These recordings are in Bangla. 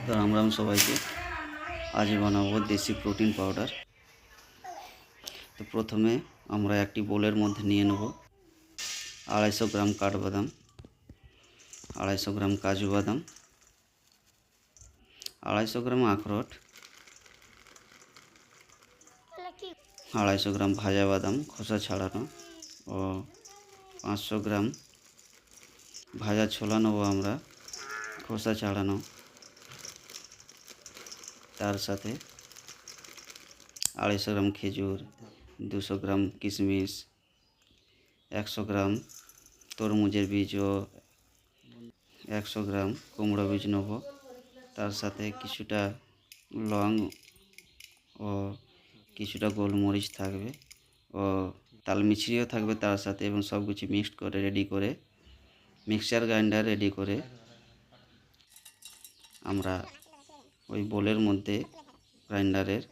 তো রাম রাম সবাইকে। আজ বানাবো দেশি প্রোটিন পাউডার। তো প্রথমে আমরা একটি বোলের মধ্যে নিয়ে নেব 250 গ্রাম কাঠবাদাম, 250 গ্রাম কাজু বাদাম, 250 গ্রাম আখরোট, 250 গ্রাম ভাজা বাদাম খোসা ছাড়ানো ও 500 গ্রাম ভাজা ছোলা নেব আমরা খোসা ছাড়ানো। তার সাথে 250 গ্রাম খেজুর, 200 গ্রাম কিশমিশ, 100 গ্রাম তরমুজের বীজ ও 100 গ্রাম কুমড়ো বীজ নেব। তার সাথে কিছুটা লং ও কিছুটা গোলমরিচ থাকবে ও তাল মিছরিও থাকবে তার সাথে, এবং সব কিছু মিক্সড করে রেডি করে মিক্সচার গ্রাইন্ডার রেডি করে আমরা ওই বোলের মধ্যে গ্রাইন্ডারের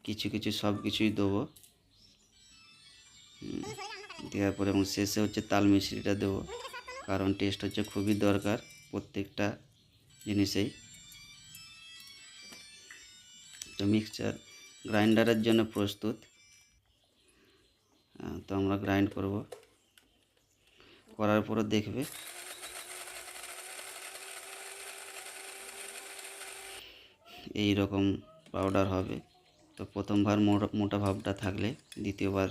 কিছু সব কিছুই দেবো। দেওয়ার পরে এবং শেষে হচ্ছে তাল মিছরিটা দেবো, কারণ টেস্ট হচ্ছে খুবই দরকার প্রত্যেকটা জিনিসেই। তো মিক্সচার গ্রাইন্ডারের জন্য প্রস্তুত। তো আমরা গ্রাইন্ড করব, করার পরে দেখবে এই রকম পাউডার হবে। তো প্রথমবার মোটা ভাবটা থাকলে দ্বিতীয়বার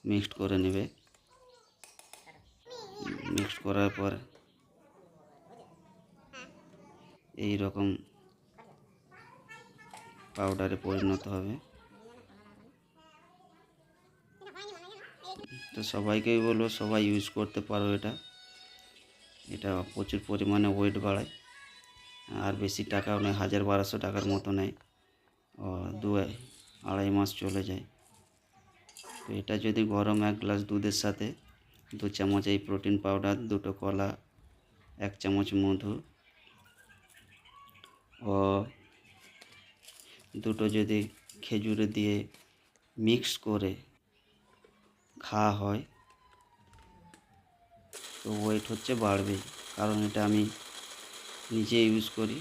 মিক্সড করে নেবে। মিক্সড করার পর এই রকম পাউডারে পরিণত হবে। তো সবাইকেই বলবো সবাই ইউজ করতে পারো। এটা প্রচুর পরিমাণে ওয়েট বাড়ায়, আর বেশি টাকাও নেয়, 1000-1200 টাকার মতো নেয় ও 2-2.5 মাস চলে যায়। তো এটা যদি গরম 1 গ্লাস দুধের সাথে 2 চামচ এই প্রোটিন পাউডার, 2টো কলা, 1 চামচ মধু ও 2টো যদি খেজুরে দিয়ে মিক্স করে খাওয়া হয় তো ওয়েট হচ্ছে বাড়বেই, কারণ এটা আমি নিজে ইউজ করি।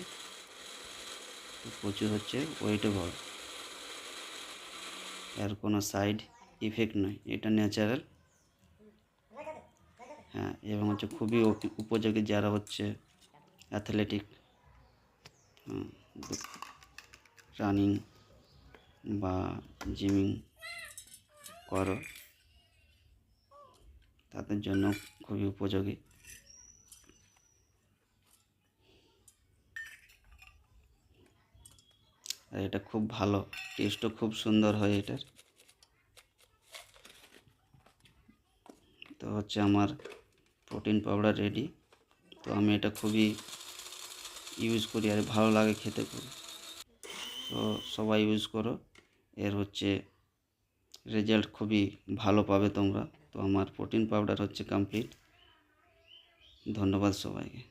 তো প্রচুর হচ্ছে ওয়েটও বাড়ে, এর কোনো সাইড ইফেক্ট নয়, এটা ন্যাচারাল। হ্যাঁ, এবং হচ্ছে খুবই উপযোগী যারা হচ্ছে অ্যাথলেটিক, রানিং বা জিমিং করো, তাদের জন্য খুবই উপযোগী। আর এটা খুব ভালো, টেস্টও খুব সুন্দর হয় এটার। তো হচ্ছে আমার প্রোটিন পাউডার রেডি। তো আমি এটা খুবই ইউজ করি আর ভালো লাগে খেতে খুব। তো সবাই ইউজ করো, এর হচ্ছে রেজাল্ট খুবই ভালো পাবে তোমরা। তো আমার প্রোটিন পাউডার হচ্ছে কমপ্লিট। ধন্যবাদ সবাইকে।